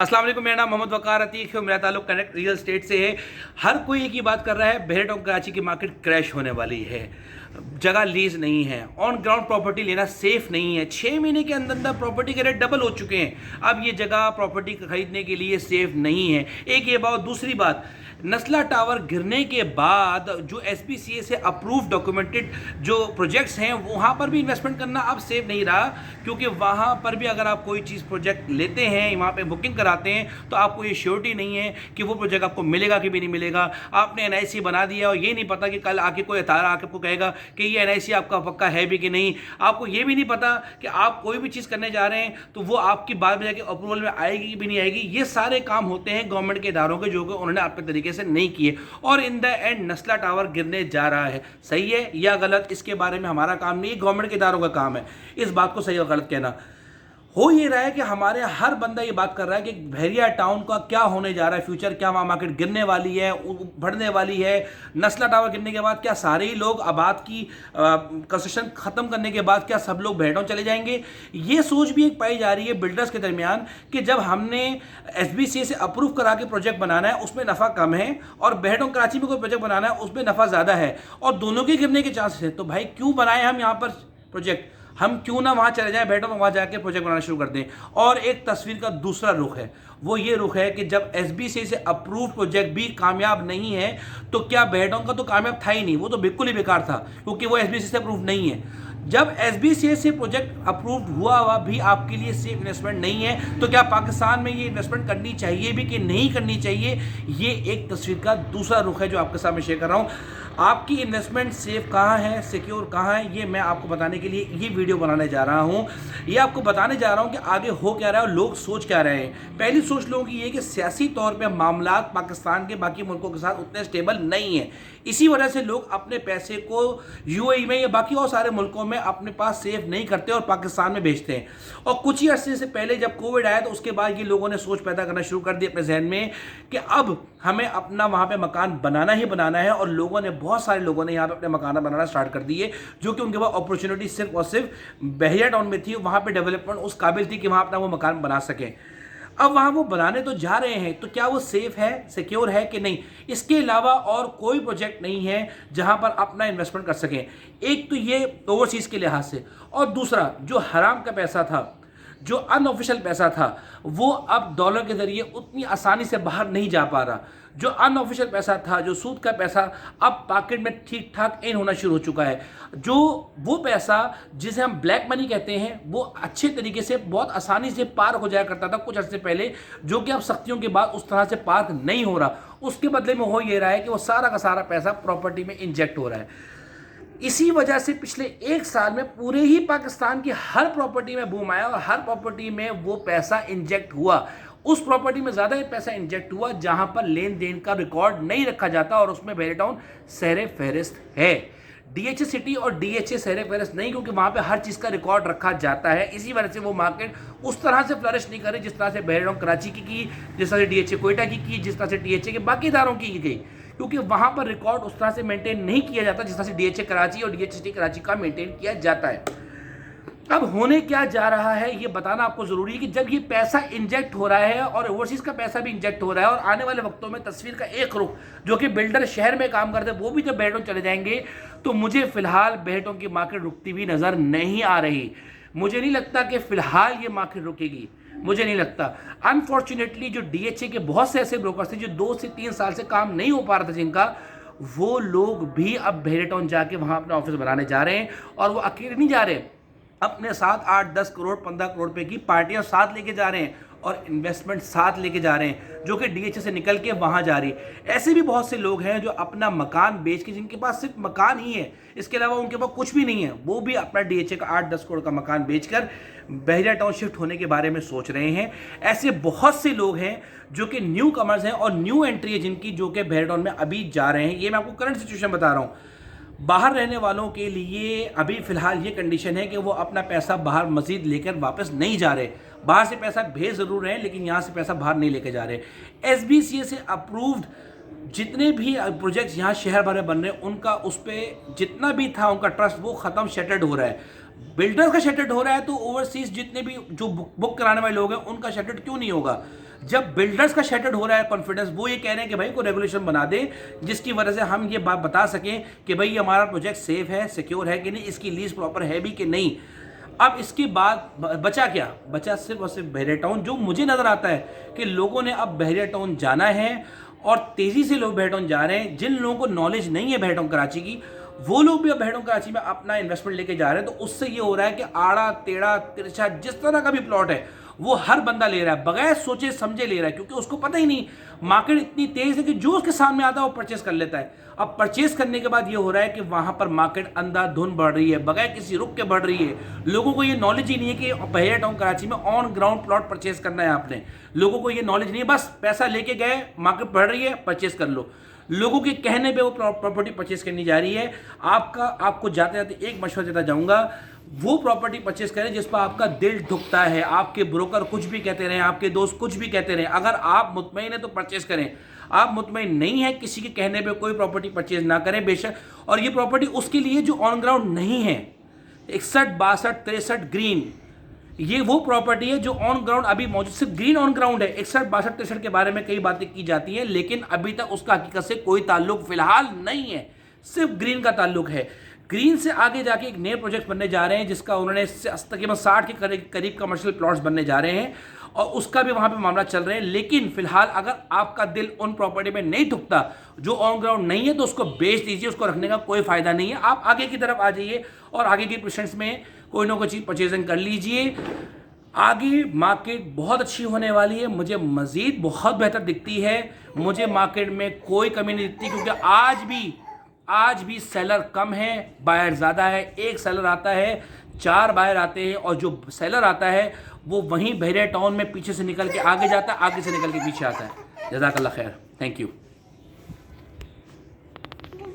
अस्सलाम वालेकुम। मेरा नाम मोहम्मद वकार अतीक है। मेरा ताल्लुक कनेक्ट रियल स्टेट से है। हर कोई एक ही बात कर रहा है, बहरेट और कराची की मार्केट क्रैश होने वाली है, जगह लीज नहीं है, ऑन ग्राउंड प्रॉपर्टी लेना सेफ नहीं है। 6 महीने के अंदर अंदर प्रॉपर्टी के रेट डबल हो चुके हैं। अब ये जगह प्रॉपर्टी खरीदने के लिए सेफ नहीं है। एक ये बात। दूसरी बात, नस्ला टावर गिरने के बाद जो SPCA से अप्रूव डॉक्यूमेंटेड जो प्रोजेक्ट्स हैं वहाँ पर भी इन्वेस्टमेंट करना अब सेफ नहीं रहा, क्योंकि वहाँ पर भी अगर आप कोई चीज़ प्रोजेक्ट लेते हैं, वहाँ पे बुकिंग कराते हैं, तो आपको ये श्योरिटी नहीं है कि वो प्रोजेक्ट आपको मिलेगा कि भी नहीं मिलेगा। आपने NIC बना दिया और ये नहीं पता कि कल आके कोई अतारा आके आपको कहेगा कि ये NIC आपका पक्का है भी कि नहीं। आपको ये भी नहीं पता कि आप कोई भी चीज़ करने जा रहे हैं तो वो आपकी बाद में जाके अप्रूवल में आएगी कि भी नहीं आएगी। ये सारे काम होते हैं गवर्नमेंट के इदारों के, जो कि उन्होंने अपने तरीके से नहीं किए, और इन द एंड नस्ला टावर गिरने जा रहा है। सही है या गलत, इसके बारे में हमारा काम नहीं, गवर्नमेंट के इदारों का काम है इस बात को सही और गलत कहना। हो ये रहा है कि हमारे हर बंदा ये बात कर रहा है कि बहरिया टाउन का क्या होने जा रहा है, फ्यूचर क्या, वहाँ मार्केट गिरने वाली है, बढ़ने वाली है। नस्ला टावर गिरने के बाद क्या सारे ही लोग आबाद की कंस्ट्रक्शन ख़त्म करने के बाद क्या सब लोग बहरेटाउन चले जाएंगे? ये सोच भी एक पाई जा रही है बिल्डर्स के दरमियान कि जब हमने SBCA से अप्रूव करा के प्रोजेक्ट बनाना है उसमें नफ़ा कम है, और बहरेटाउन कराची में कोई प्रोजेक्ट बनाना है उसमें नफ़ा ज़्यादा है, और दोनों के गिरने के चांसेस हैं। तो भाई क्यों बनाए हम यहाँ पर प्रोजेक्ट? हम क्यों ना वहाँ चले जाएं, बैठो वहाँ जाके प्रोजेक्ट बनाना शुरू कर दें। और एक तस्वीर का दूसरा रुख है, वो ये रुख है कि जब SBCA से अप्रूव प्रोजेक्ट भी कामयाब नहीं है तो क्या बहरेटाउन का तो कामयाब था ही नहीं, वो तो बिल्कुल ही बेकार था, क्योंकि वो SBCA से अप्रूव नहीं है। जब SBCA से प्रोजेक्ट अप्रूव हुआ भी आपके लिए सेफ इन्वेस्टमेंट नहीं है, तो क्या पाकिस्तान में ये इन्वेस्टमेंट करनी चाहिए भी कि नहीं करनी चाहिए? ये एक तस्वीर का दूसरा रुख है जो आपके सामने शेयर कर रहा हूँ। आपकी इन्वेस्टमेंट सेफ कहाँ है, सिक्योर कहाँ है, ये मैं आपको बताने के लिए ये वीडियो बनाने जा रहा हूँ। ये आपको बताने जा रहा हूँ कि आगे हो क्या रहा है और लोग सोच क्या रहे हैं। पहली सोच लोगों की ये कि सियासी तौर पे मामलात पाकिस्तान के बाकी मुल्कों के साथ उतने स्टेबल नहीं है, इसी वजह से लोग अपने पैसे को UAE में या बाकी और सारे मुल्कों में अपने पास सेफ नहीं करते और पाकिस्तान में भेजते हैं। और कुछ ही अर्से से पहले जब कोविड आया तो उसके बाद ये लोगों ने सोच पैदा करना शुरू कर दी अपने जहन में कि अब हमें अपना वहाँ पे मकान बनाना ही बनाना है, और लोगों ने, बहुत सारे लोगों ने यहाँ पे अपने मकान बनाना स्टार्ट कर दिए, जो कि उनके पास अपॉर्चुनिटी सिर्फ और सिर्फ बहरिया टाउन में थी। वहाँ पे डेवलपमेंट उस काबिल थी कि वहाँ अपना वो मकान बना सकें। अब वहाँ वो बनाने तो जा रहे हैं, तो क्या वो सेफ है, सिक्योर है कि नहीं? इसके अलावा और कोई प्रोजेक्ट नहीं है जहाँ पर अपना इन्वेस्टमेंट कर सकें। एक तो ये ओवरसीज़ के लिहाज से, और दूसरा जो हराम का पैसा था, जो अनऑफिशियल पैसा था, वो अब डॉलर के ज़रिए उतनी आसानी से बाहर नहीं जा पा रहा। जो अनऑफिशियल पैसा था, जो सूद का पैसा, अब पॉकेट में ठीक ठाक इन होना शुरू हो चुका है। जो वो पैसा जिसे हम ब्लैक मनी कहते हैं, वो अच्छे तरीके से बहुत आसानी से पार हो जाया करता था कुछ अर्से पहले, जो कि अब सख्तियों के बाद उस तरह से पार नहीं हो रहा। उसके बदले में हो ये रहा है कि वो सारा का सारा पैसा प्रॉपर्टी में इंजेक्ट हो रहा है। इसी वजह से पिछले 1 साल में पूरे ही पाकिस्तान की हर प्रॉपर्टी में बूम आया, और हर प्रॉपर्टी में वो पैसा इंजेक्ट हुआ। उस प्रॉपर्टी में ज़्यादा पैसा इंजेक्ट हुआ जहां पर लेन देन का रिकॉर्ड नहीं रखा जाता, और उसमें बहरेटाउन सहरे फहरिस्त है। DHA सिटी और DHA सहरे फहरिस्त नहीं, क्योंकि वहाँ पे हर चीज़ का रिकॉर्ड रखा जाता है। इसी वजह से वो मार्केट उस तरह से फ्लरिश नहीं करे जिस तरह से बहरेटाउन कराची की, जिस तरह से DHA कोयटा की, जिस तरह से DHA के बाकी इदारों की गई, क्योंकि वहाँ पर रिकॉर्ड उस तरह से मेंटेन नहीं किया जाता जिस तरह से DHA कराची और DHA सिटी कराची का मेंटेन किया जाता है। अब होने क्या जा रहा है ये बताना आपको ज़रूरी है कि जब ये पैसा इंजेक्ट हो रहा है और ओवरसीज़ का पैसा भी इंजेक्ट हो रहा है, और आने वाले वक्तों में तस्वीर का एक रुख, जो कि बिल्डर शहर में काम करते हैं, वो भी जब बहरेटाउन चले जाएंगे, तो मुझे फ़िलहाल बहरेटाउन की मार्केट रुकती हुई नज़र नहीं आ रही। मुझे नहीं लगता कि फ़िलहाल ये मार्केट रुकेगी, मुझे नहीं लगता। अनफॉर्चुनेटली जो DHA के बहुत से ऐसे ब्रोकर्स थे जो 2 से 3 साल से काम नहीं हो पा रहा था जिनका, वो लोग भी अब बहरेटाउन जाके वहाँ अपना ऑफिस बनाने जा रहे हैं। और वो अकेले नहीं जा रहे, अपने साथ 8, 10 करोड़, 15 करोड़ रुपए की पार्टियां साथ लेके जा रहे हैं, और इन्वेस्टमेंट साथ लेके जा रहे हैं, जो कि DHA से निकल के वहाँ जा रही है। ऐसे भी बहुत से लोग हैं जो अपना मकान बेच के, जिनके पास सिर्फ मकान ही है, इसके अलावा उनके पास कुछ भी नहीं है, वो भी अपना DHA का 8-10 करोड़ का मकान बेचकर बहरिया टाउन शिफ्ट होने के बारे में सोच रहे हैं। ऐसे बहुत से लोग हैं जो कि न्यू कमर्स हैं और न्यू एंट्री है जिनकी, जो कि बहरिया टाउन में अभी जा रहे हैं। ये मैं आपको करंट सिचुएशन बता रहा हूँ। बाहर रहने वालों के लिए अभी फ़िलहाल ये कंडीशन है कि वो अपना पैसा बाहर मज़ीद लेकर वापस नहीं जा रहे। बाहर से पैसा भेज ज़रूर रहे हैं, लेकिन यहाँ से पैसा बाहर नहीं लेके जा रहे। SBCA से अप्रूव्ड जितने भी प्रोजेक्ट्स यहाँ शहर भर में बन रहे हैं, उनका उस पर जितना भी था उनका ट्रस्ट, वो ख़त्म, शटर्ड हो रहा है। बिल्डर का शटर्ड हो रहा है, तो ओवरसीज़ जितने भी जो बुक कराने वाले लोग हैं उनका शटर्ड क्यों नहीं होगा? जब बिल्डर्स का शैटर्ड हो रहा है कॉन्फिडेंस, वो ये कह रहे हैं कि भाई कोई रेगुलेशन बना दे जिसकी वजह से हम ये बात बता सकें कि भाई हमारा प्रोजेक्ट सेफ है, सिक्योर है कि नहीं, इसकी लीज प्रॉपर है भी कि नहीं। अब इसके बाद बचा क्या? बचा सिर्फ और सिर्फ बहरिया टाउन, जो मुझे नज़र आता है कि लोगों ने अब बहरिया टाउन जाना है और तेज़ी से लोग बहरिया टाउन जा रहे हैं। जिन लोगों को नॉलेज नहीं है बहरिया टाउन कराची की, वो लोग भी अब बहरिया टाउन कराची में अपना इन्वेस्टमेंट लेके जा रहे हैं। तो उससे ये हो रहा है कि आड़ा टेढ़ा तिरछा जिस तरह का भी प्लॉट है वो हर बंदा ले रहा है, बगैर सोचे समझे ले रहा है, क्योंकि उसको पता ही नहीं मार्केट इतनी तेज है कि जो उसके सामने आता है वो परचेस कर लेता है। अब परचेस करने के बाद ये हो रहा है कि वहां पर मार्केट अंधाधुंध बढ़ रही है, बगैर किसी रुक के बढ़ रही है। लोगों को ये नॉलेज ही नहीं है कि बहरिया टाउन कराची में ऑन ग्राउंड प्लॉट परचेस करना है आपने। लोगों को ये नॉलेज नहीं है, बस पैसा लेके गए, मार्केट बढ़ रही है, परचेस कर लो। लोगों के कहने पे वो प्रॉपर्टी परचेस करनी जा रही है। आपको जाते जाते एक मशवरा देता जाऊंगा, वो प्रॉपर्टी परचेस करें जिस पर आपका दिल दुखता है। आपके ब्रोकर कुछ भी कहते रहे, आपके दोस्त कुछ भी कहते रहे, अगर आप मुतमईन है तो परचेस करें। आप मुतमईन नहीं है, किसी के कहने पे कोई प्रॉपर्टी परचेज ना करें बेशक। और ये प्रॉपर्टी उसके लिए जो ऑन ग्राउंड नहीं है। 61, 62, 63 ग्रीन, ये वो प्रॉपर्टी है जो ऑन ग्राउंड अभी मौजूद, सिर्फ ग्रीन ऑन ग्राउंड है। 61, 62, 63 के बारे में कई बातें की जाती हैं, लेकिन अभी तक उसका हकीकत से कोई ताल्लुक फिलहाल नहीं है, सिर्फ ग्रीन का ताल्लुक है। ग्रीन से आगे जाके एक नए प्रोजेक्ट बनने जा रहे हैं जिसका उन्होंने तकरीबन 60 के करीब कमर्शियल प्लॉट्स बनने जा रहे हैं और उसका भी वहां पे मामला चल रहे हैं। लेकिन फिलहाल अगर आपका दिल उन प्रॉपर्टी में नहीं दुखता जो ऑन ग्राउंड नहीं है तो उसको बेच दीजिए, उसको रखने का कोई फायदा नहीं है। आप आगे की तरफ आ जाइए और आगे की पेशेंट्स में कोई ना कोई चीज़ परचेजिंग कर लीजिए। आगे मार्केट बहुत अच्छी होने वाली है, मुझे मज़ीद बहुत बेहतर दिखती है। मुझे मार्केट में कोई कमी नहीं दिखती, क्योंकि आज भी सेलर कम है, बायर ज़्यादा है। एक सेलर आता है, 4 बायर आते हैं, और जो सेलर आता है वो वहीं बहरिया टाउन में पीछे से निकल के आगे जाता है, आगे से निकल के पीछे आता है। जज़ाकल्लाह खैर, थैंक यू।